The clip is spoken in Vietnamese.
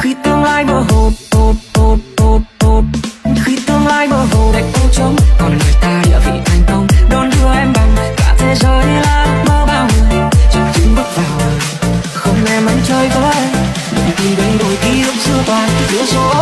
Khi tương lai mơ hồ, khi tương lai mơ hồ đầy ô trống, còn người ta địa vị thành công đón đưa em bằng cả thế giới là mơ bao người. Chẳng chứng bước vào đời không em anh chơi với, đôi khi đây đôi khi lúc xưa toàn thiếu số.